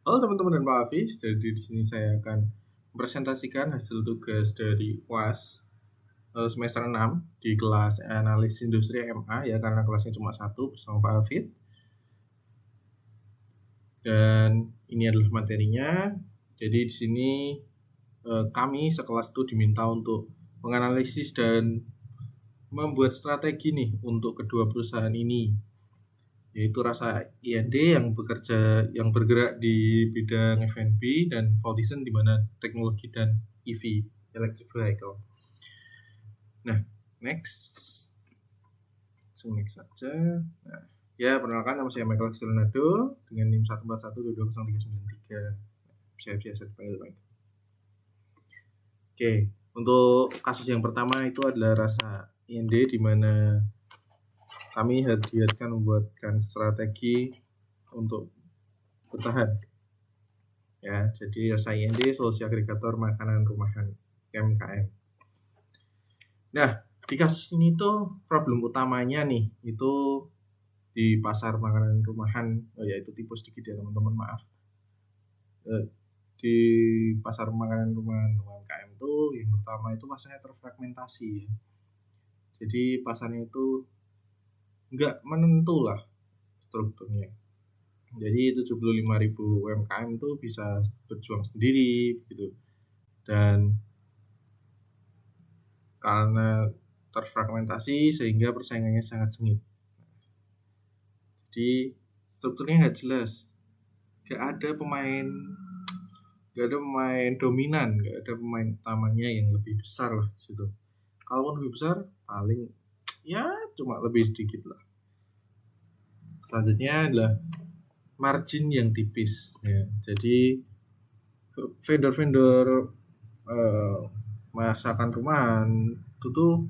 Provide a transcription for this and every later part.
Halo teman-teman dan Pak Hafiz, jadi di sini saya akan mempresentasikan hasil tugas dari UAS semester 6 di kelas analis industri MA ya, karena kelasnya cuma satu bersama Pak Hafiz. Dan ini adalah materinya. Jadi di sini kami sekelas itu diminta untuk menganalisis dan membuat strategi nih untuk kedua perusahaan ini, yaitu Rasa IND yang bergerak di bidang F&B dan Voltison di mana teknologi dan EV electric vehicle. Nah, next saja. Nah, ya perkenalkan, nama saya Michael Leonardo dengan NIM 141220393. Biasa dipanggil Mike. Oke, untuk kasus yang pertama itu adalah Rasa IND di mana kami diharuskan membuatkan strategi untuk bertahan. Ya, jadi Rasa IND solusi agregator makanan rumahan UMKM. Nah, di kasus ini tuh problem utamanya nih itu di pasar makanan rumahan, yaitu tipe sedikit ya teman-teman, maaf. Di pasar makanan rumahan UMKM tuh yang pertama itu pasarnya terfragmentasi ya. Jadi pasarnya itu nggak menentu lah strukturnya. Jadi 75.000 UMKM itu bisa berjuang sendiri gitu. Dan karena terfragmentasi sehingga persaingannya sangat sengit. Jadi strukturnya nggak jelas. Nggak ada pemain dominan, nggak ada pemain utamanya yang lebih besar lah situ. Kalau lebih besar paling ya cuma lebih sedikit lah. Selanjutnya adalah margin yang tipis ya. Jadi vendor-vendor masakan rumahan itu tuh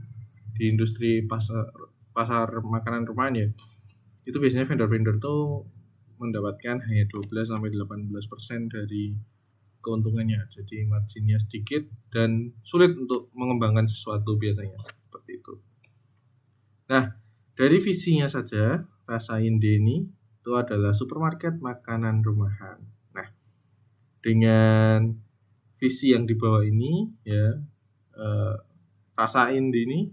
di industri pasar makanan rumahan ya, itu biasanya vendor-vendor tuh mendapatkan hanya 12-18% dari keuntungannya. Jadi marginnya sedikit dan sulit untuk mengembangkan sesuatu biasanya seperti itu. Nah, dari visinya saja Rasa IND ini itu adalah supermarket makanan rumahan. Nah, dengan visi yang dibawa ini ya, Rasa IND ini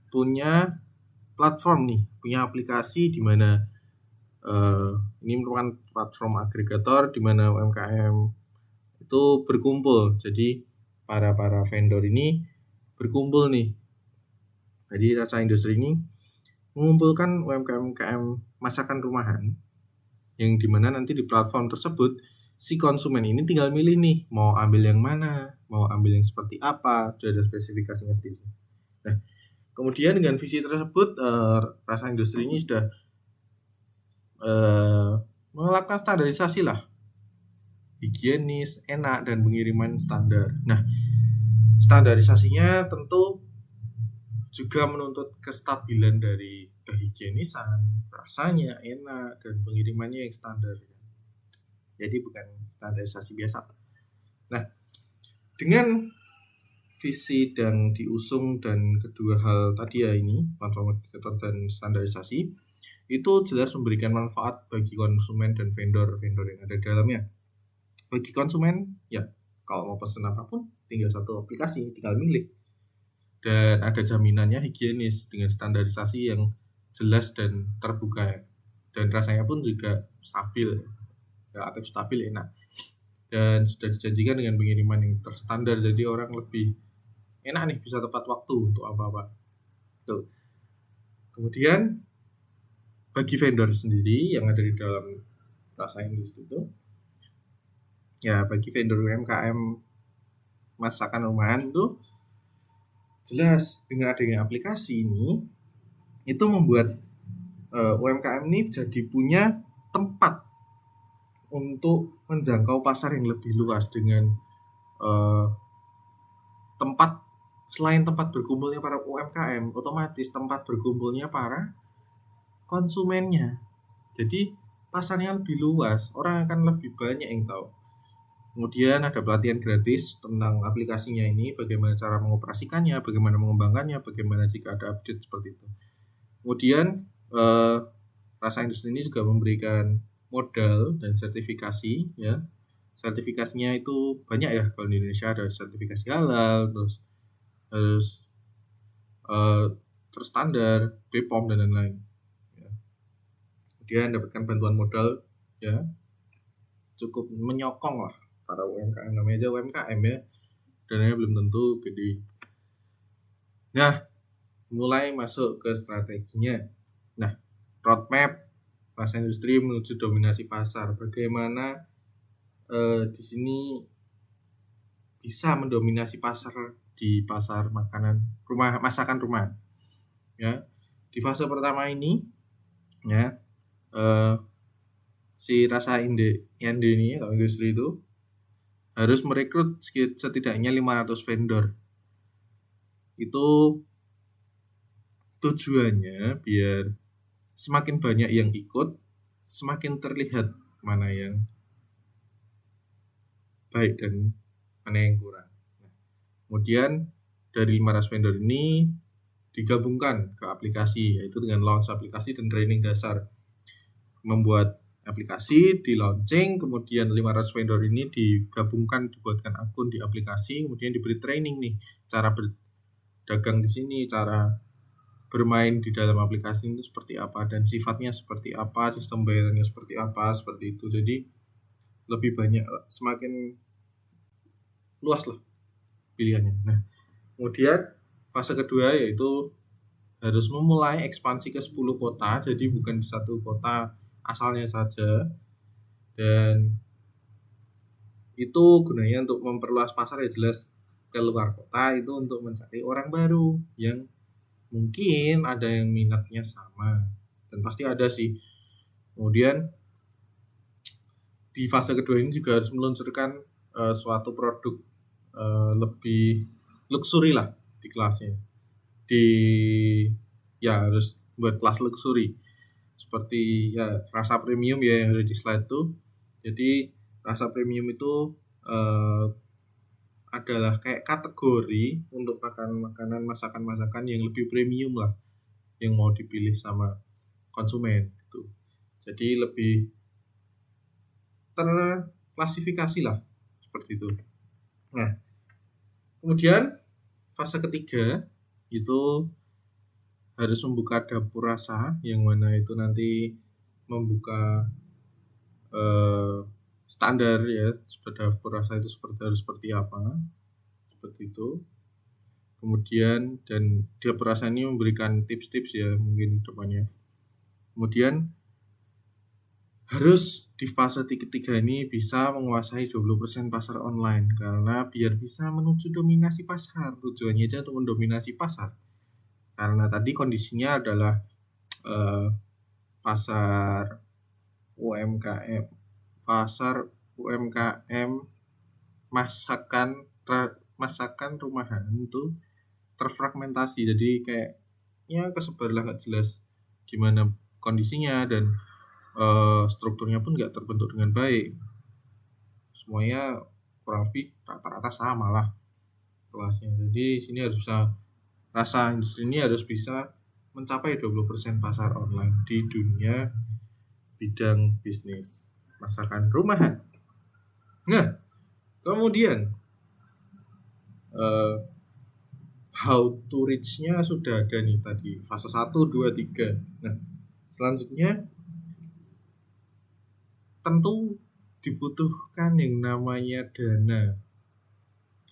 punya platform nih, punya aplikasi di mana ini merupakan platform agregator di mana UMKM itu berkumpul. Jadi para vendor ini berkumpul nih. Jadi Rasa Industri ini mengumpulkan UMKM masakan rumahan yang dimana nanti di platform tersebut si konsumen ini tinggal milih nih mau ambil yang mana, mau ambil yang seperti apa, sudah ada spesifikasinya sendiri. Nah, kemudian dengan visi tersebut Rasa Industri ini sudah melakukan standarisasi lah, higienis, enak, dan pengiriman standar. Nah, standarisasinya tentu juga menuntut kestabilan dari kehigienisan, rasanya enak, dan pengirimannya yang standar. Jadi bukan standarisasi biasa. Nah, dengan visi dan diusung dan kedua hal tadi ya ini, platform agregator dan standarisasi, itu jelas memberikan manfaat bagi konsumen dan vendor-vendor yang ada di dalamnya. Bagi konsumen, ya kalau mau pesan apapun, tinggal satu aplikasi, tinggal milih. Dan ada jaminannya higienis dengan standarisasi yang jelas dan terbuka. Dan rasanya pun juga stabil, relatif stabil, enak. Dan sudah dijanjikan dengan pengiriman yang terstandar, jadi orang lebih enak nih, bisa tepat waktu untuk apa-apa. Tuh. Kemudian bagi vendor sendiri yang ada di dalam Rasa Industri itu, ya bagi vendor UMKM masakan rumahan itu jelas dengan adanya aplikasi ini itu membuat UMKM ini jadi punya tempat untuk menjangkau pasar yang lebih luas dengan tempat selain tempat berkumpulnya para UMKM, otomatis tempat berkumpulnya para konsumennya. Jadi pasarnya lebih luas, orang akan lebih banyak yang tahu. Kemudian ada pelatihan gratis tentang aplikasinya ini, bagaimana cara mengoperasikannya, bagaimana mengembangkannya, bagaimana jika ada update seperti itu. Kemudian Rasa Industri ini juga memberikan modal dan sertifikasi ya. Sertifikasinya itu banyak ya, kalau di Indonesia ada sertifikasi halal, terus eh, terstandar, BPOM dan lain-lain. Ya. Kemudian dapatkan bantuan modal ya, cukup menyokong lah para UMKM, namanya aja UMKM ya, dananya belum tentu gede. Nah, mulai masuk ke strateginya. Nah, roadmap pasar industri menuju dominasi pasar. Bagaimana di sini bisa mendominasi pasar di pasar makanan rumah, masakan rumah. Ya, di fase pertama ini ya, si rasa inde ini atau industri itu harus merekrut setidaknya 500 vendor. Itu tujuannya biar semakin banyak yang ikut, semakin terlihat mana yang baik dan mana yang kurang. Nah, kemudian dari 500 vendor ini digabungkan ke aplikasi, yaitu dengan launch aplikasi dan training dasar. Membuat aplikasi, di launching, kemudian 500 vendor ini digabungkan, dibuatkan akun di aplikasi, kemudian diberi training nih, cara berdagang di sini, cara bermain di dalam aplikasi itu seperti apa, dan sifatnya seperti apa, sistem bayarannya seperti apa, seperti itu. Jadi lebih banyak, semakin luas lah pilihannya. Nah, kemudian fase kedua yaitu harus memulai ekspansi ke 10 kota, jadi bukan di satu kota asalnya saja, dan itu gunanya untuk memperluas pasar ya, jelas ke luar kota itu untuk mencari orang baru yang mungkin ada yang minatnya sama, dan pasti ada sih. Kemudian di fase kedua ini juga harus meluncurkan suatu produk lebih luxury lah di kelasnya, ya harus buat kelas luxury seperti ya rasa premium ya yang ada di slide tuh. Jadi rasa premium itu adalah kayak kategori untuk makanan masakan yang lebih premium lah, yang mau dipilih sama konsumen gitu. Jadi lebih terklasifikasi lah seperti itu. Nah, kemudian fase ketiga itu harus membuka dapur rasa, yang mana itu nanti membuka standar ya, dapur rasa itu harus seperti apa, seperti itu. Kemudian dan dapur rasa ini memberikan tips-tips ya mungkin depannya. Kemudian harus di fase ketiga ini bisa menguasai 20% pasar online, karena biar bisa menuju dominasi pasar. Tujuannya aja untuk mendominasi pasar. Karena tadi kondisinya adalah pasar UMKM masakan rumahan itu terfragmentasi, jadi kayak ya kesebar lah, nggak jelas gimana kondisinya, dan strukturnya pun nggak terbentuk dengan baik. Semuanya kurang lebih rata-rata sama lah kelasnya. Jadi sini harus bisa, rasa industri ini harus bisa mencapai 20% pasar online di dunia bidang bisnis masakan rumahan. Nah, kemudian how to reach-nya sudah ada nih tadi, fase 1, 2, 3. Nah, selanjutnya tentu dibutuhkan yang namanya dana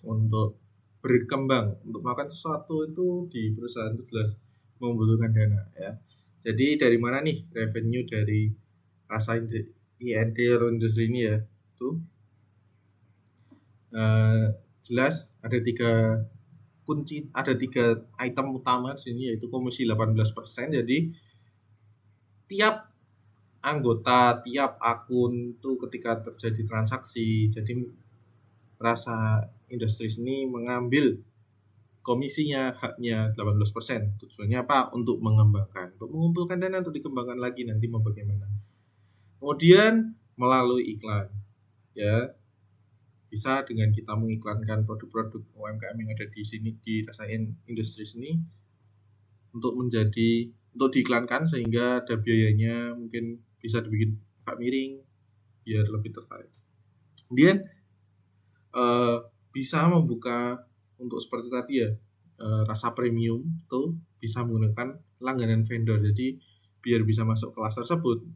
untuk berkembang, untuk melakukan sesuatu itu di perusahaan itu jelas membutuhkan dana ya. Jadi dari mana nih revenue dari rasa IND atau industri ini ya? Itu jelas ada 3 kunci, ada 3 item utama di sini, yaitu komisi 18%. Jadi tiap anggota, tiap akun itu ketika terjadi transaksi, jadi rasa industri ini mengambil komisinya, haknya 18%. Tujuannya apa? Untuk mengembangkan, untuk mengumpulkan dana untuk dikembangkan lagi nanti mau bagaimana. Kemudian melalui iklan ya, bisa dengan kita mengiklankan produk-produk UMKM yang ada di sini, di rasa industri ini, untuk diiklankan sehingga ada biayanya, mungkin bisa dibikin agak miring biar lebih tertarik. Kemudian bisa membuka untuk seperti tadi ya, rasa premium tuh bisa menggunakan langganan vendor. Jadi biar bisa masuk kelas tersebut,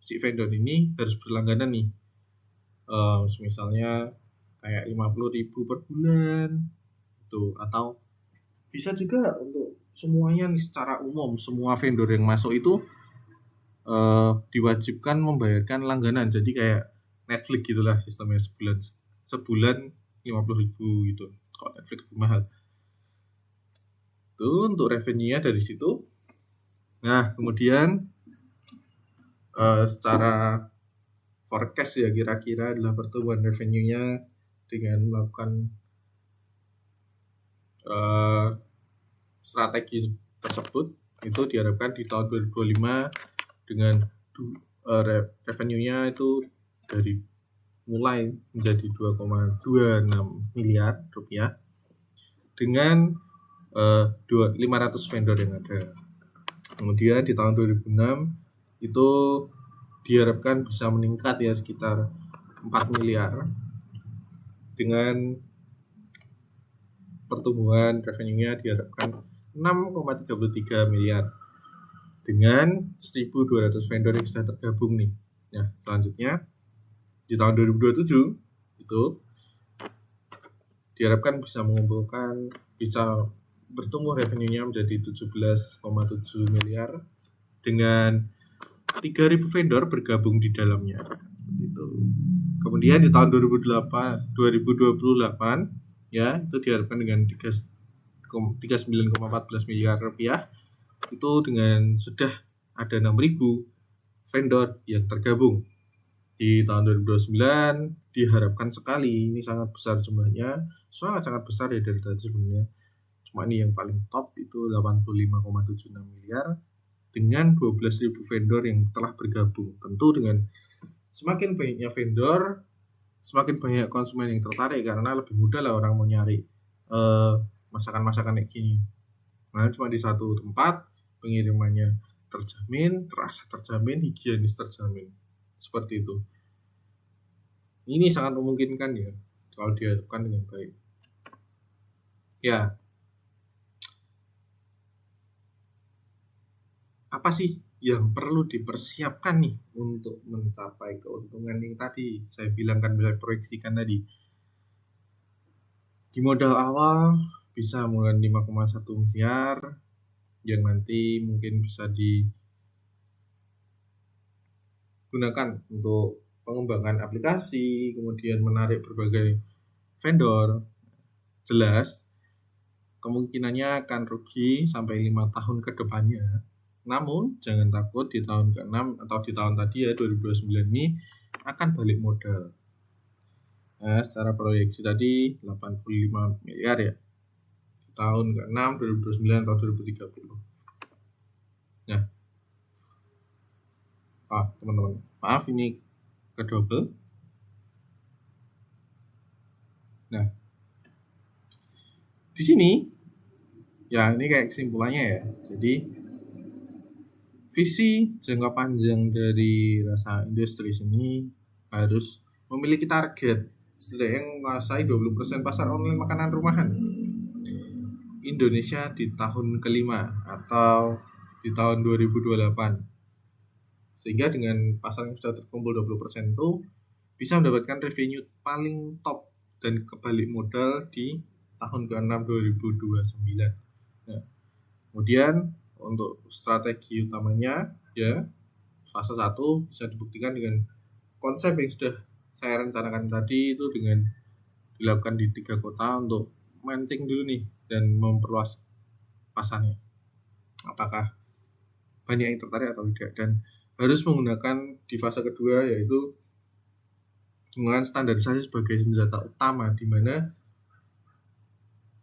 si vendor ini harus berlangganan nih. Misalnya kayak 50.000 per bulan gitu, atau bisa juga untuk semuanya nih secara umum, semua vendor yang masuk itu diwajibkan membayarkan langganan. Jadi kayak Netflix gitulah sistemnya, sebulan 50.000 gitu. Kalau Netflix lebih mahal. Itu untuk revenue-nya dari situ. Nah, kemudian secara forecast ya kira-kira adalah pertumbuhan revenue-nya dengan melakukan strategi tersebut itu diharapkan di tahun 2025 dengan revenue-nya itu dari mulai menjadi 2,26 miliar rupiah dengan 500 vendor yang ada. Kemudian di tahun 2006 itu diharapkan bisa meningkat ya sekitar 4 miliar dengan pertumbuhan revenue-nya diharapkan 6,33 miliar dengan 1.200 vendor yang sudah tergabung nih. Nah, selanjutnya di tahun 2027 itu diharapkan bisa bertumbuh revenue-nya menjadi 17,7 miliar dengan 3.000 vendor bergabung di dalamnya. Gitu. Kemudian di tahun 2028 ya itu diharapkan dengan 39,14 miliar rupiah itu dengan sudah ada 6.000 vendor yang tergabung. Di tahun 2029 diharapkan sekali, ini sangat besar jumlahnya, sangat besar ya dari tadi sebenarnya. Cuma ini yang paling top itu 85,76 miliar dengan 12.000 vendor yang telah bergabung. Tentu dengan semakin banyaknya vendor, semakin banyak konsumen yang tertarik karena lebih mudah lah orang mau nyari masakan-masakan kayak gini. Nah, cuma di satu tempat, pengirimannya terjamin, rasa terjamin, higienis terjamin. Seperti itu. Ini sangat memungkinkan ya kalau dihadapkan dengan baik. Ya, apa sih yang perlu dipersiapkan nih untuk mencapai keuntungan yang tadi saya bilangkan, bisa proyeksikan tadi. Di modal awal bisa mulai 5,1 miliar yang nanti mungkin bisa digunakan untuk pengembangan aplikasi, kemudian menarik berbagai vendor. Jelas kemungkinannya akan rugi sampai 5 tahun ke depannya. Namun jangan takut, di tahun ke-6 atau di tahun tadi ya 2029 ini akan balik modal. Nah, secara proyeksi tadi 85 miliar ya. Di tahun ke-6 2029 atau 2030. Nah, teman-teman, maaf ini kedouble. Nah, di sini ya ini kayak kesimpulannya ya. Jadi visi jangka panjang dari Rasa Industries ini harus memiliki target setidaknya menguasai 20% pasar online makanan rumahan Indonesia di tahun kelima atau di tahun 2028. Sehingga dengan pasar yang sudah terkumpul 20% itu bisa mendapatkan revenue paling top dan kebalik modal di tahun ke-6 2029. Nah, kemudian untuk strategi utamanya ya fase 1 bisa dibuktikan dengan konsep yang sudah saya rencanakan tadi, itu dengan dilakukan di 3 kota untuk mancing dulu nih dan memperluas pasarnya. Apakah banyak yang tertarik atau tidak, dan harus menggunakan di fase kedua yaitu menggunakan standarisasi sebagai senjata utama, di mana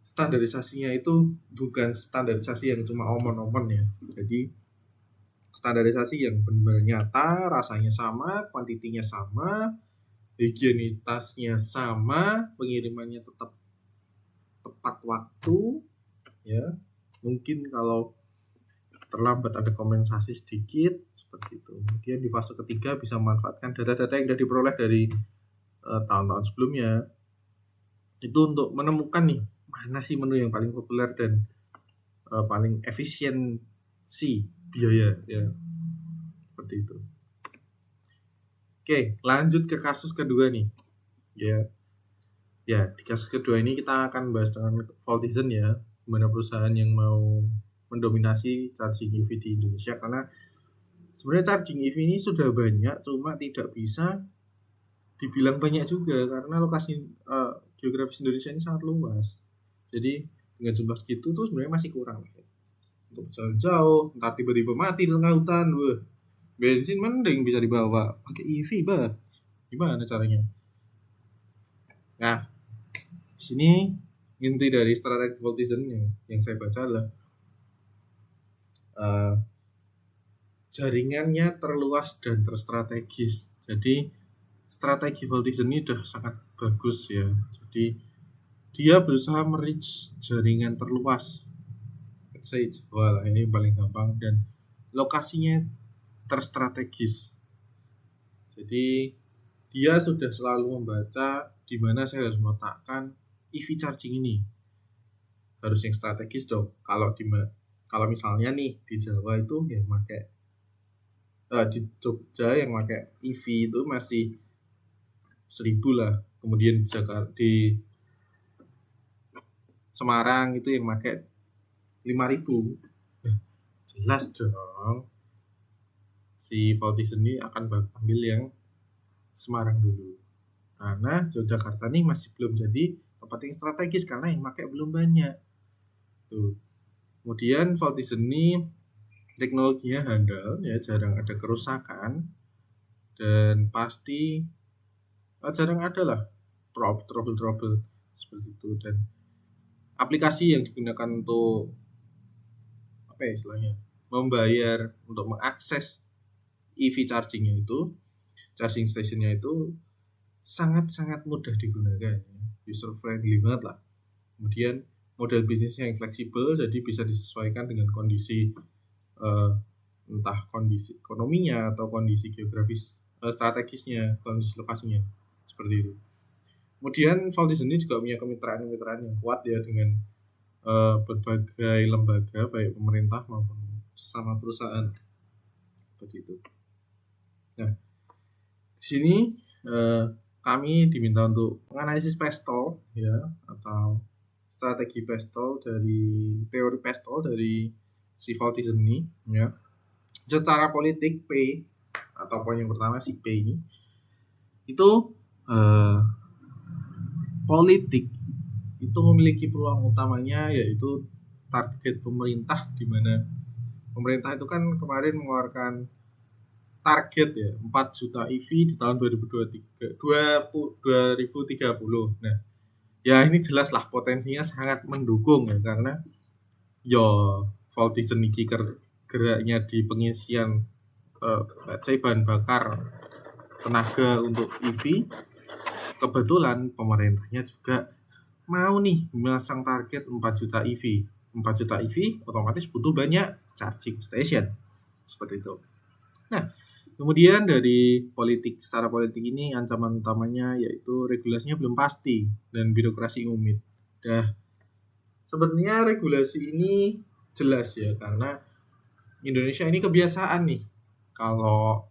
standarisasinya itu bukan standarisasi yang cuma omon-omon ya. Jadi standarisasi yang benar-benar nyata, rasanya sama, kuantitinya sama, higienitasnya sama, pengirimannya tetap tepat waktu ya. Mungkin kalau terlambat ada kompensasi sedikit seperti itu. Kemudian di fase ketiga bisa memanfaatkan data-data yang sudah diperoleh dari tahun-tahun sebelumnya itu untuk menemukan nih mana sih menu yang paling populer dan paling efisiensi biaya ya, seperti itu. Oke, lanjut ke kasus kedua nih ya. Di kasus kedua ini kita akan bahas dengan Voltizen ya, mana perusahaan yang mau mendominasi charging EV di Indonesia, karena sebenarnya charging EV ini sudah banyak, cuma tidak bisa dibilang banyak juga karena lokasi geografis Indonesia ini sangat luas. Jadi dengan jumlah segitu tuh sebenarnya masih kurang untuk jalan jauh, entar tiba-tiba mati di tengah hutan, bensin mending bisa dibawa pakai EV, gimana caranya? Nah, di sini inti dari strategi Voltizen yang saya baca adalah jaringannya terluas dan terstrategis. Jadi strategi Voltizen ini sudah sangat bagus ya. Jadi dia berusaha merich jaringan terluas. Let's say Jawa lah, ini paling gampang, dan lokasinya terstrategis. Jadi dia sudah selalu membaca di mana saya harus meletakkan EV charging ini. Harus yang strategis dong. Kalau misalnya nih di Jawa itu yang pakai di Jogja yang pakai EV itu masih 1.000 lah. Kemudian di Semarang itu yang pakai 5.000. Jelas dong si Voltizen ini akan ambil yang Semarang dulu, karena Yogyakarta nih masih belum jadi tempat yang strategis karena yang pakai belum banyak tuh. Kemudian Voltizen ini teknologinya handal ya, jarang ada kerusakan dan pasti jarang ada lah trouble seperti itu. Dan aplikasi yang digunakan untuk istilahnya membayar untuk mengakses EV chargingnya itu, charging stationnya itu sangat-sangat mudah digunakan, user friendly banget lah. Kemudian model bisnisnya yang fleksibel, jadi bisa disesuaikan dengan kondisi entah kondisi ekonominya atau kondisi geografis strategisnya, kondisi lokasinya, seperti itu. Kemudian Voltizen ini juga punya kemitraan yang kuat ya dengan berbagai lembaga baik pemerintah maupun sesama perusahaan, seperti itu. Nah, di sini kami diminta untuk menganalisis pestol ya, atau strategi pestol dari teori pestol dari si Voltizen ini ya. Secara politik P atau poin yang pertama si P ini itu politik itu memiliki peluang utamanya yaitu target pemerintah, di mana pemerintah itu kan kemarin mengeluarkan target ya 4 juta EV di tahun 2030. Nah, ya ini jelas lah potensinya sangat mendukung ya, karena Voltizen ini geraknya di pengisian bahan bakar tenaga untuk EV. Kebetulan pemerintahnya juga mau nih memasang target 4 juta EV. 4 juta EV otomatis butuh banyak charging station, seperti itu. Nah, kemudian dari secara politik ini ancaman utamanya yaitu regulasinya belum pasti dan birokrasi rumit. Sebenarnya regulasi ini jelas ya, karena Indonesia ini kebiasaan nih kalau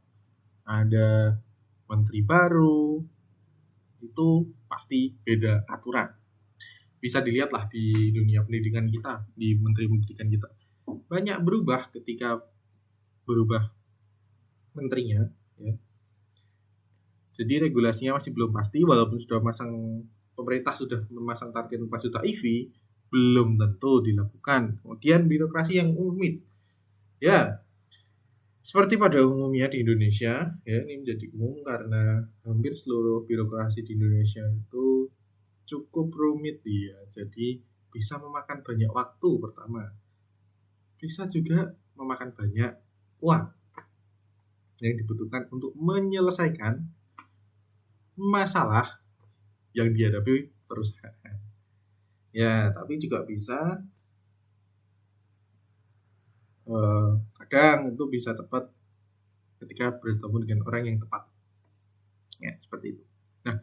ada menteri baru itu pasti beda aturan. Bisa dilihat lah di dunia pendidikan kita, di menteri pendidikan kita banyak berubah ketika berubah menterinya ya. Jadi regulasinya masih belum pasti, walaupun pemerintah sudah memasang target 4 juta EV, belum tentu dilakukan. Kemudian birokrasi yang rumit ya, seperti pada umumnya di Indonesia ya, ini menjadi umum karena hampir seluruh birokrasi di Indonesia itu cukup rumit ya. Jadi bisa memakan banyak waktu pertama, bisa juga memakan banyak uang yang dibutuhkan untuk menyelesaikan masalah yang dihadapi perusahaan. Ya, tapi juga bisa kadang itu bisa cepat ketika bertemu dengan orang yang tepat. Ya, seperti itu. Nah,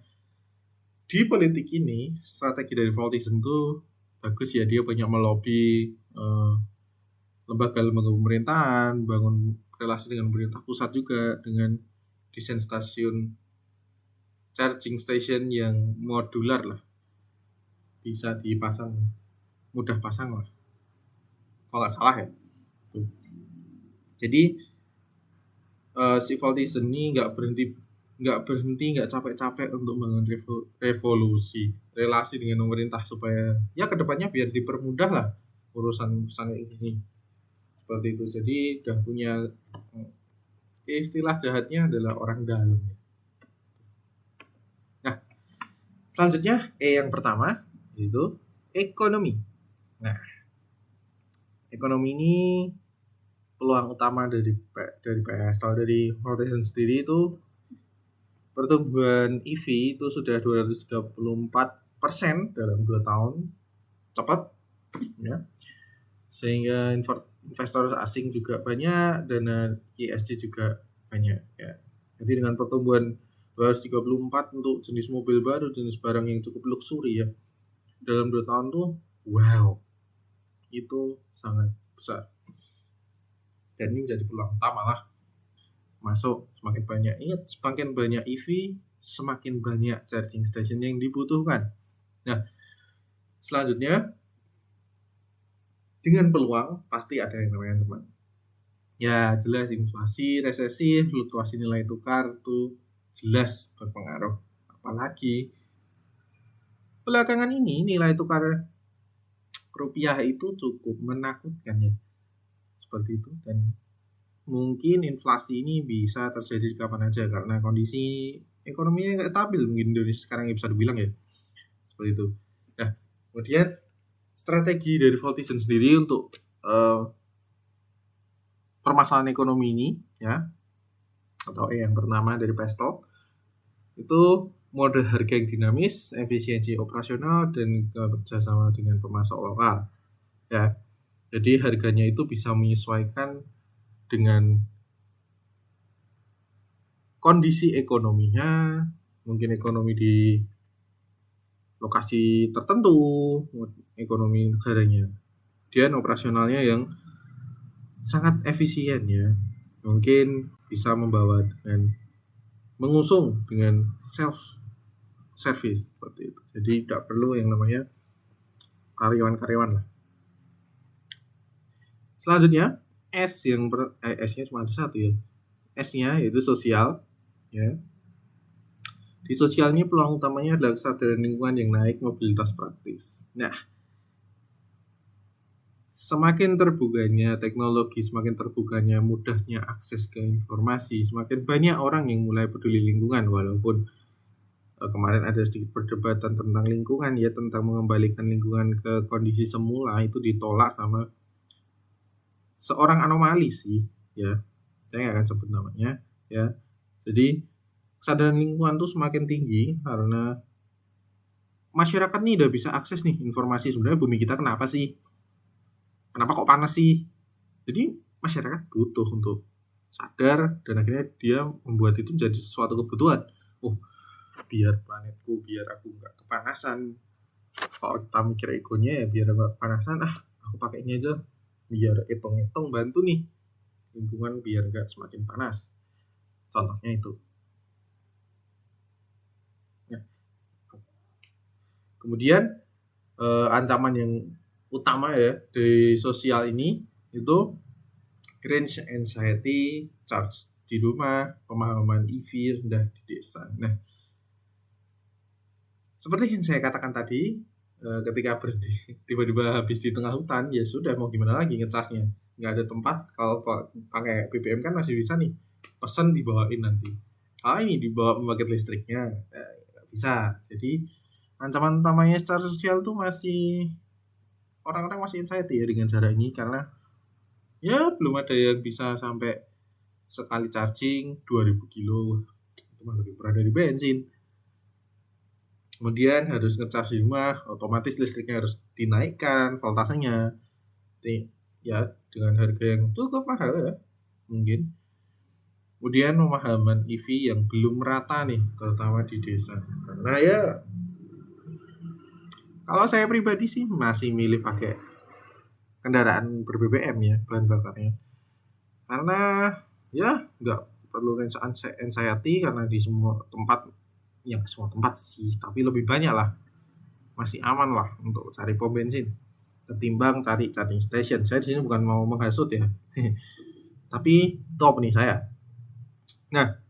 di politik ini strategi dari politician itu bagus ya, dia banyak melobi lembaga-lembaga pemerintahan, bangun relasi dengan pemerintah pusat juga dengan desain stasiun charging station yang modular lah, bisa dipasang, mudah pasang lah kalau nggak salah ya. Tuh. Jadi si politician ini nggak capek-capek untuk membangun revolusi relasi dengan pemerintah supaya ya kedepannya biar dipermudah lah urusan ini, seperti itu. Jadi udah punya istilah jahatnya adalah orang dalam. Nah, selanjutnya yang pertama itu ekonomi. Nah, ekonomi ini peluang utama dari PS. Kalau dari Horizon sendiri itu pertumbuhan EV itu sudah 234% dalam 2 tahun, cepat ya. Sehingga investor asing juga banyak, dana ESG juga banyak ya. Jadi dengan pertumbuhan 234 untuk jenis mobil baru, jenis barang yang cukup luxury ya, dalam 2 tahun tuh wow, itu sangat besar. Dan ini menjadi peluang utama lah masuk. Semakin banyak EV, semakin banyak charging station yang dibutuhkan. Nah, selanjutnya dengan peluang pasti ada yang namanya teman. Ya jelas inflasi, resesi, fluktuasi nilai tukar itu jelas berpengaruh. Apalagi belakangan ini nilai tukar rupiah itu cukup menakutkan ya, seperti itu. Dan mungkin inflasi ini bisa terjadi kapan aja karena kondisi ekonominya nggak stabil mungkin Indonesia sekarang ya, bisa dibilang ya, seperti itu. Nah, kemudian strategi dari Voltizen sendiri untuk permasalahan ekonomi ini ya, atau yang pertama dari Pesto itu mode harga yang dinamis, efisiensi operasional, dan kerjasama dengan pemasok lokal ya. Jadi harganya itu bisa menyesuaikan dengan kondisi ekonominya, mungkin ekonomi di lokasi tertentu, ekonomi negaranya, dan operasionalnya yang sangat efisien ya, mungkin bisa membawa dengan mengusung dengan self service seperti itu. Jadi tidak perlu yang namanya karyawan-karyawan lah. Selanjutnya S-nya cuma ada satu ya. S-nya yaitu sosial ya. Di sosial ini peluang utamanya adalah kesadaran lingkungan yang naik, mobilitas praktis. Nah, semakin terbukanya teknologi, semakin terbukanya mudahnya akses ke informasi, semakin banyak orang yang mulai peduli lingkungan. Walaupun kemarin ada sedikit perdebatan tentang lingkungan ya, tentang mengembalikan lingkungan ke kondisi semula, itu ditolak sama seorang anomali sih ya, saya nggak akan sebut namanya ya. Jadi kesadaran lingkungan tuh semakin tinggi karena masyarakat nih udah bisa akses nih informasi sebenarnya bumi kita kenapa sih, kenapa kok panas sih. Jadi masyarakat butuh untuk sadar dan akhirnya dia membuat itu menjadi suatu kebutuhan. Biar planetku, biar aku nggak kepanasan. Kalau kita mikir egonya ya biar nggak kepanasan, aku pakai ini aja biar hitung-hitung bantu nih lingkungan biar nggak semakin panas. Contohnya itu. Nah, kemudian ancaman yang utama ya di sosial ini itu green anxiety, charge di rumah, pemahaman EV rendah di desa. Nah, seperti yang saya katakan tadi, ketika berhenti tiba-tiba habis di tengah hutan, ya sudah mau gimana lagi ngecasnya, nggak ada tempat. Kalau pakai BBM kan masih bisa nih pesan dibawain nanti, ini dibawa pembangkit listriknya, nggak bisa. Jadi ancaman utamanya secara sosial tuh masih orang-orang masih anxiety ya dengan cara ini, karena ya belum ada yang bisa sampai sekali charging 2000 kilo, itu mah lebih murah dari bensin. Kemudian harus ngecas di rumah, otomatis listriknya harus dinaikkan voltasenya. Ya dengan harga yang cukup mahal ya mungkin. Kemudian pemahaman EV yang belum merata nih, terutama di desa. Karena ya kalau saya pribadi sih masih milih pakai kendaraan ber-BBM ya bahan bakarnya. Karena ya nggak perlu anxiety karena di semua tempat, ya semua tempat sih, tapi lebih banyak lah, masih aman lah untuk cari pom bensin ketimbang cari charging station. Saya di sini bukan mau menghasut ya, tapi top nih saya. Nah,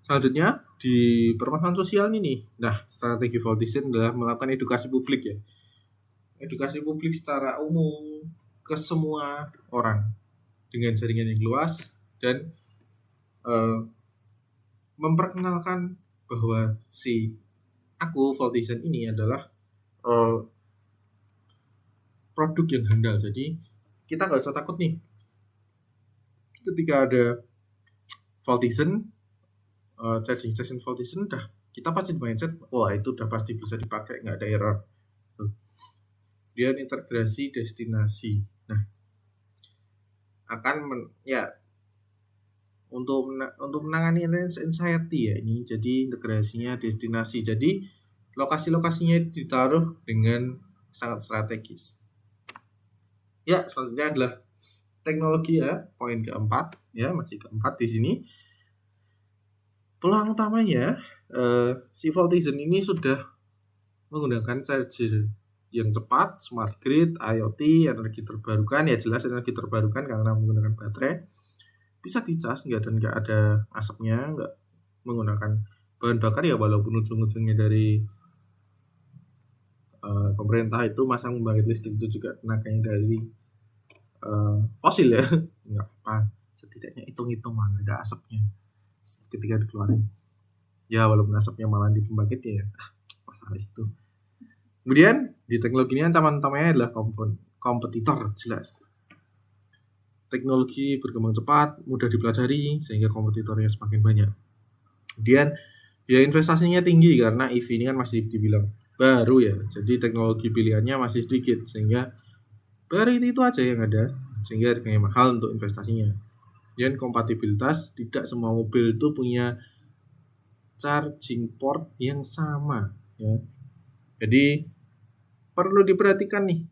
selanjutnya di permasalahan sosial ini nih, nah strategi Voltizen adalah melakukan edukasi publik ya, edukasi publik secara umum ke semua orang dengan jaringan yang luas dan memperkenalkan bahwa si aku Voltizen ini adalah produk yang handal. Jadi kita nggak usah takut nih ketika ada Voltizen, charging station Voltizen, dah kita pasti di mindset, wah itu udah pasti bisa dipakai, nggak ada error. Dia integrasi destinasi. Nah, akan untuk menangani anxiety ya ini, jadi integrasinya destinasi. Jadi lokasi-lokasinya ditaruh dengan sangat strategis. Ya, selanjutnya adalah teknologi ya, poin keempat ya, masih keempat di sini. Peluang utamanya si Voltizen ini sudah menggunakan charger yang cepat, smart grid, IoT, energi terbarukan, ya jelas energi terbarukan karena menggunakan baterai, bisa dicas dan nggak ada asapnya, nggak menggunakan bahan bakar ya, walaupun ujung-ujungnya dari pemerintah itu masang pembangkit listrik itu juga tenaganya dari fosil ya, nggak apa, setidaknya hitung-hitung lah nggak ada asapnya ketika dikeluarin. Ya walaupun asapnya malah di pembangkit ya, masalah itu. Kemudian di teknologi ini ancaman utamanya adalah kompetitor, jelas. Teknologi berkembang cepat, mudah dipelajari, sehingga kompetitornya semakin banyak. Kemudian biaya investasinya tinggi karena EV ini kan masih dibilang baru ya, jadi teknologi pilihannya masih sedikit, sehingga baru itu aja yang ada, sehingga harganya mahal untuk investasinya. Dan kompatibilitas, tidak semua mobil itu punya charging port yang sama ya. Jadi perlu diperhatikan nih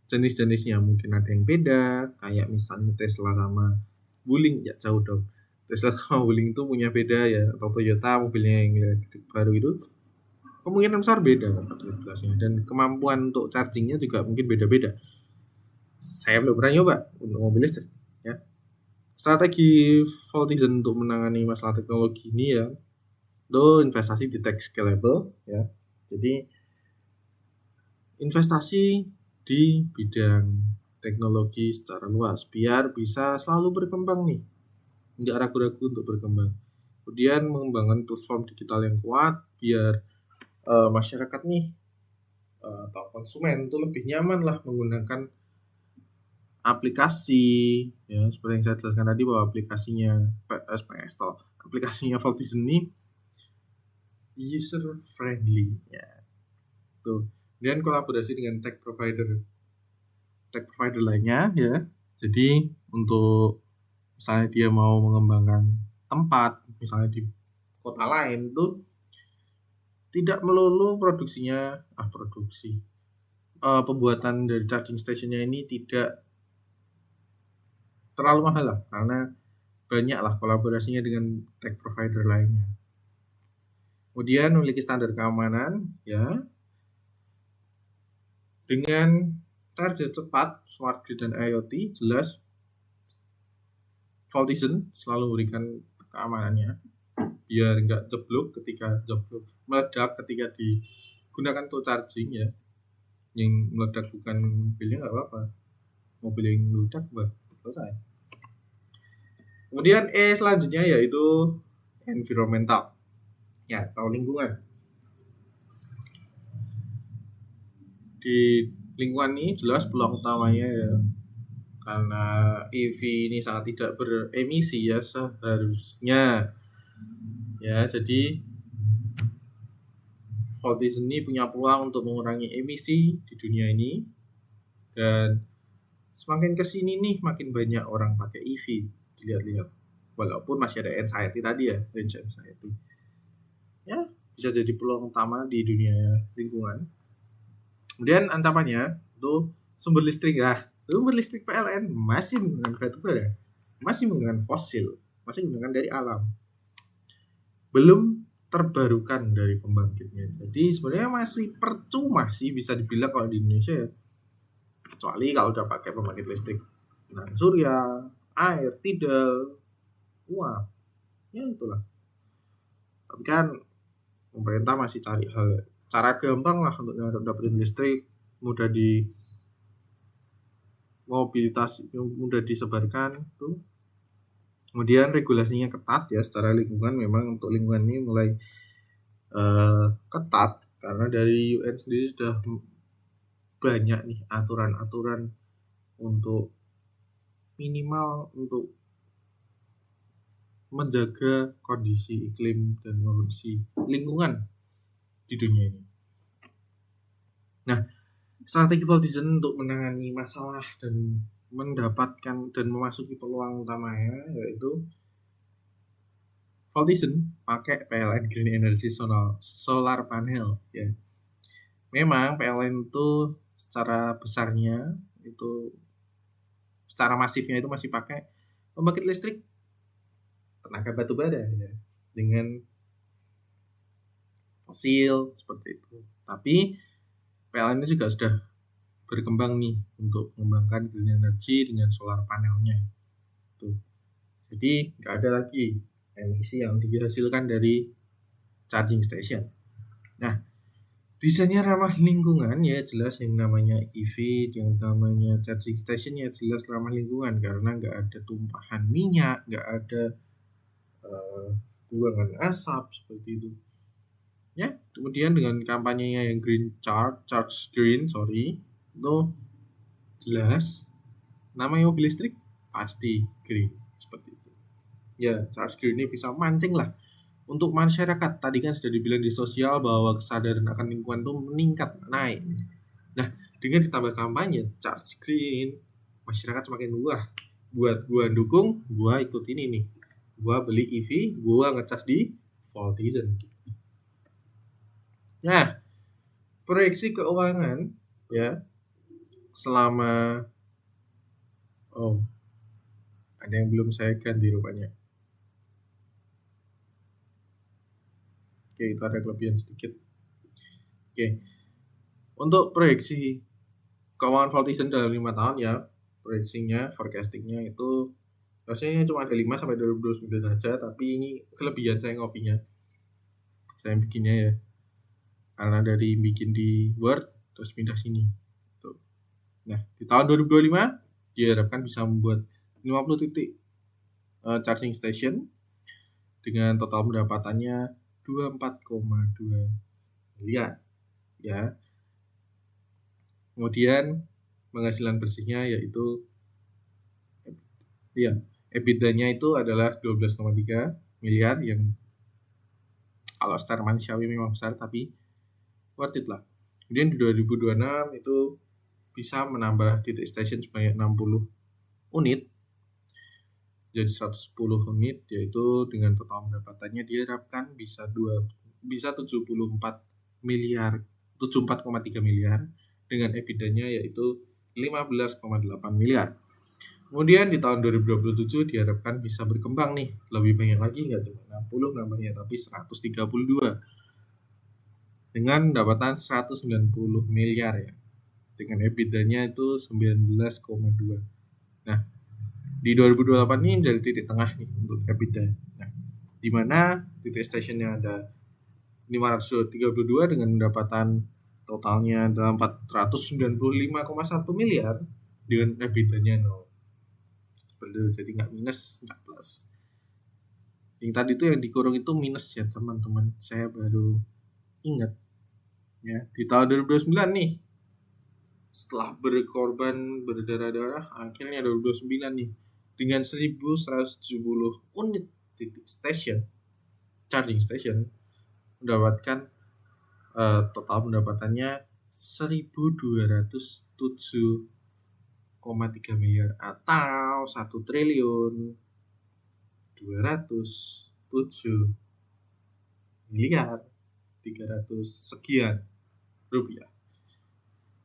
jenis-jenisnya, mungkin ada yang beda, kayak misalnya Tesla sama Wuling, ya jauh dong. Tesla sama Wuling itu punya beda ya, atau Toyota mobilnya yang baru itu kemungkinan besar beda kapasitasnya, dan kemampuan untuk chargingnya juga mungkin beda-beda. Saya belum pernah nyoba untuk mobil listrik ya. Strategi Voltizen untuk menangani masalah teknologi ini ya, itu investasi di tech scalable ya. Jadi investasi di bidang teknologi secara luas biar bisa selalu berkembang nih, nggak ragu-ragu untuk berkembang. Kemudian mengembangkan platform digital yang kuat biar masyarakat nih atau konsumen itu lebih nyaman lah menggunakan aplikasi ya, seperti yang saya jelaskan tadi bahwa aplikasinya aplikasinya Voltizen ini user friendly ya tuh. Dan kolaborasi dengan tech provider lainnya ya. Jadi untuk misalnya dia mau mengembangkan tempat misalnya di kota lain tuh tidak melulu pembuatan dari charging stationnya ini tidak terlalu mahal lah, karena banyak lah kolaborasinya dengan tech provider lainnya. Kemudian memiliki standar keamanan ya, dengan charger cepat, smart grid dan IoT, jelas Voltizen selalu memberikan keamanannya biar nggak meledak ketika digunakan untuk charging ya. Yang meledak bukan mobilnya nggak apa-apa, mobil yang meledak selesai. Kemudian selanjutnya yaitu environmental ya, atau lingkungan. Di lingkungan ini jelas peluang utamanya ya, karena EV ini sangat tidak beremisi ya seharusnya ya. Jadi Voltizen ini punya peluang untuk mengurangi emisi di dunia ini, dan semakin kesini nih makin banyak orang pakai EV, dilihat-lihat walaupun masih ada anxiety tadi ya, range anxiety. Ya, bisa jadi peluang utama di dunia lingkungan. Kemudian ancamannya itu sumber listrik ya. Sumber listrik PLN masih menggunakan batu bara, masih menggunakan fosil, masih menggunakan dari alam. Belum terbarukan dari pembangkitnya. Jadi sebenarnya masih percuma sih bisa dibilang kalau di Indonesia ya. Kecuali kalau udah pakai pembangkit listrik tenaga surya, air, tidal, uap. Ya itulah. Tapi kan pemerintah masih cari cara gampang lah untuk dapetin listrik, mudah di mobilitas, mudah disebarkan tuh. Kemudian regulasinya ketat ya secara lingkungan, memang untuk lingkungan ini mulai ketat karena dari UN sendiri sudah banyak nih aturan-aturan untuk minimal untuk menjaga kondisi iklim dan kondisi lingkungan di dunia ini. Nah, strategi Voltizen untuk menangani masalah dan mendapatkan dan memasuki peluang utamanya yaitu Voltizen pakai PLN Green Energy Solar Panel ya. Memang PLN itu secara besarnya itu secara masifnya itu masih pakai pembangkit listrik tenaga batu bara ya dengan fosil seperti itu. Tapi PLN juga sudah berkembang nih untuk mengembangkan green energy dengan solar panelnya. Tuh. Jadi nggak ada lagi emisi yang dihasilkan dari charging station. Nah, desainnya ramah lingkungan ya jelas, yang namanya EV, yang namanya charging station ya jelas ramah lingkungan karena nggak ada tumpahan minyak, nggak ada buangan asap seperti itu. Ya, kemudian dengan kampanyenya yang charge green, itu jelas namanya mobil listrik pasti green seperti itu. Ya, charge green ini bisa mancing lah untuk masyarakat. Tadi kan sudah dibilang di sosial bahwa kesadaran akan lingkungan itu meningkat, naik. Nah, dengan ditambah kampanye charge green, masyarakat semakin wah, buat gua dukung, gua ikut ini nih. Gua beli EV, gua ngecas di Voltizen. Nah, proyeksi keuangan ya selama ada yang belum saya ganti rupanya. Oke, itu ada kelebihan sedikit. Oke, untuk proyeksi keuangan Voltizen dalam 5 tahun ya, proyeksinya, forecastingnya itu rasanya cuma ada 5 sampai 2029 saja, tapi ini kelebihan saya ngopinya. Saya bikinnya ya, karena dari bikin di Word terus pindah sini. Tuh. Nah, di tahun 2025 diharapkan bisa membuat 50 titik charging station dengan total pendapatannya 24,2 miliar ya. Kemudian penghasilan bersihnya yaitu EBITDA-nya itu adalah 12,3 miliar yang kalau secara manusiawi memang besar tapi worth it lah. Kemudian di 2026 itu bisa menambah titik station sebanyak 60 unit jadi 110 unit, yaitu dengan total pendapatannya diharapkan bisa 74,3 miliar dengan EBITDA-nya yaitu 15,8 miliar. Kemudian di tahun 2027 diharapkan bisa berkembang nih, lebih banyak lagi, nggak cuma 60 namanya tapi 132 dengan pendapatan 190 miliar ya. Dengan EBITDA-nya itu 19,2. Nah, di 2028 ini menjadi titik tengah nih untuk EBITDA. Nah, di mana titik stationnya ada 532 dengan pendapatan totalnya adalah 495,1 miliar dengan EBITDA-nya 0. Jadi nggak minus, nggak plus. Yang tadi itu yang dikurung itu minus ya teman-teman. Saya baru ingat ya di tahun 2029 nih. Setelah berkorban berdarah-darah, akhirnya 2029 nih dengan 1170 unit titik station charging station mendapatkan total pendapatannya 1.207,3 miliar atau 1 triliun 207 miliar 300 sekian rupiah.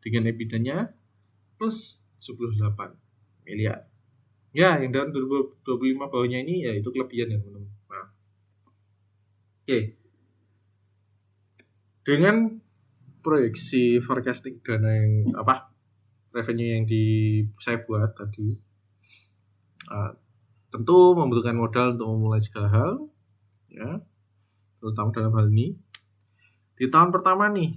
Dengan EBITDA-nya plus 78 miliar. Ya, yang tahun 2025 bawahnya ini ya itu kelebihan ya teman-teman. Nah, oke. Dengan proyeksi forecasting dana yang revenue yang saya buat tadi, tentu membutuhkan modal untuk memulai segala hal, ya, terutama dalam hal ini. Di tahun pertama nih,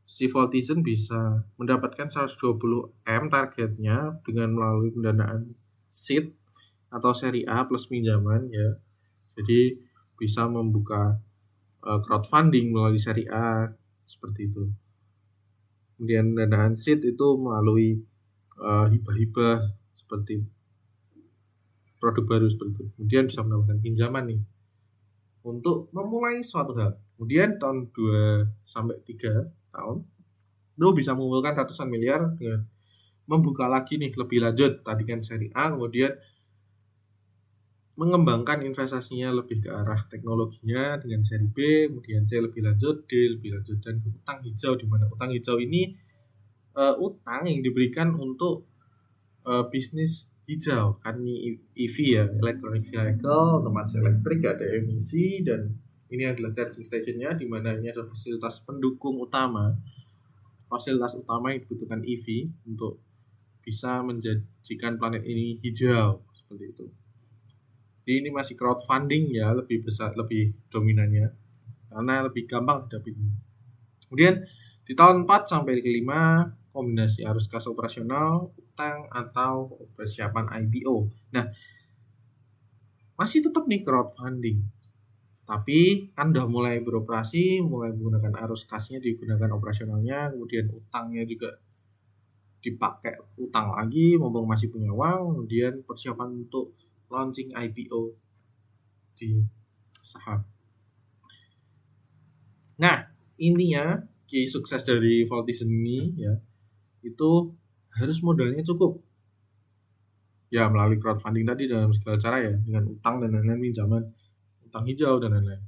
si Voltizen bisa mendapatkan 120M targetnya dengan melalui pendanaan seed atau seri A plus pinjaman, ya. Jadi bisa membuka crowdfunding melalui seri A seperti itu. Kemudian pendanaan seed itu melalui hibah-hibah seperti produk baru seperti itu. Kemudian bisa mendapatkan pinjaman nih untuk memulai suatu hal. Kemudian tahun 2-3 tahun itu bisa mengumpulkan ratusan miliar dengan membuka lagi nih lebih lanjut tadi kan seri A, kemudian mengembangkan investasinya lebih ke arah teknologinya dengan seri B, kemudian C lebih lanjut, D lebih lanjut, dan utang hijau, di mana utang hijau ini utang yang diberikan untuk bisnis hijau, kan ini EV ya, electronic vehicle, otomatis elektrik, ada emisi, dan ini adalah charging stationnya, di mana ini adalah fasilitas pendukung utama, fasilitas utama yang dibutuhkan EV untuk bisa menjadikan planet ini hijau seperti itu. Jadi ini masih crowdfunding ya, lebih besar, lebih dominannya karena lebih gampang dapatnya. Kemudian di tahun 4 sampai ke 5 kombinasi arus kas operasional, utang atau persiapan IPO. Nah, masih tetap nih crowdfunding. Tapi kan udah mulai beroperasi, mulai menggunakan arus kasnya digunakan operasionalnya, kemudian utangnya juga dipakai utang lagi, mumpung masih punya uang, kemudian persiapan untuk launching IPO di saham. Nah, intinya key sukses dari Voltizen ini ya, itu harus modalnya cukup. Ya, melalui crowdfunding tadi dalam segala cara ya, dengan utang dan lain-lain, pinjaman, utang hijau dan lain-lain.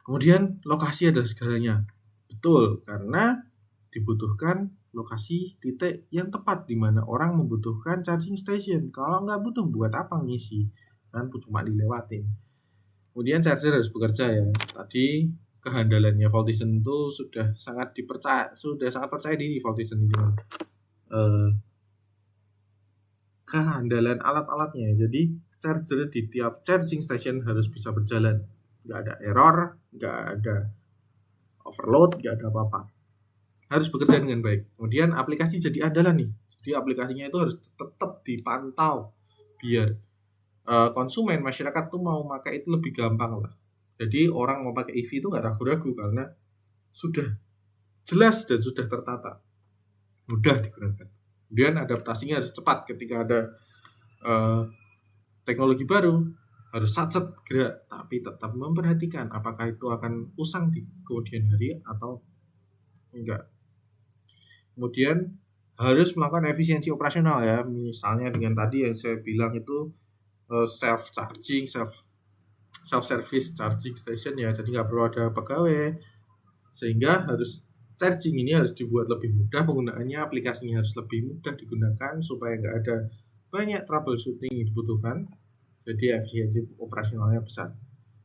Kemudian lokasi adalah segalanya. Betul, karena dibutuhkan lokasi titik yang tepat di mana orang membutuhkan charging station. Kalau nggak butuh, buat apa ngisi? Kan cuma dilewatin. Kemudian charger harus bekerja ya. Tadi kehandalannya Voltizen itu sudah sangat percaya diri Voltizen ini. Kehandalan alat-alatnya. Jadi charger di tiap charging station harus bisa berjalan. Nggak ada error, nggak ada overload, nggak ada apa-apa. Harus bekerja dengan baik. Kemudian aplikasi jadi andalan nih. Jadi aplikasinya itu harus tetap dipantau biar konsumen masyarakat tuh mau pakai itu lebih gampang lah. Jadi orang mau pakai EV itu nggak ragu-ragu karena sudah jelas dan sudah tertata, mudah digunakan. Kemudian adaptasinya harus cepat ketika ada teknologi baru, harus satset gerak, tapi tetap memperhatikan apakah itu akan usang di kemudian hari atau enggak. Kemudian harus melakukan efisiensi operasional ya, misalnya dengan tadi yang saya bilang itu self service charging station ya, jadi nggak perlu ada pegawai, sehingga harus charging ini harus dibuat lebih mudah penggunaannya, aplikasinya harus lebih mudah digunakan supaya nggak ada banyak troubleshooting yang dibutuhkan, jadi efisiensi operasionalnya besar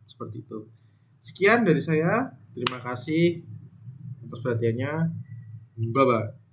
seperti itu. Sekian dari saya, terima kasih atas perhatiannya, bye bye.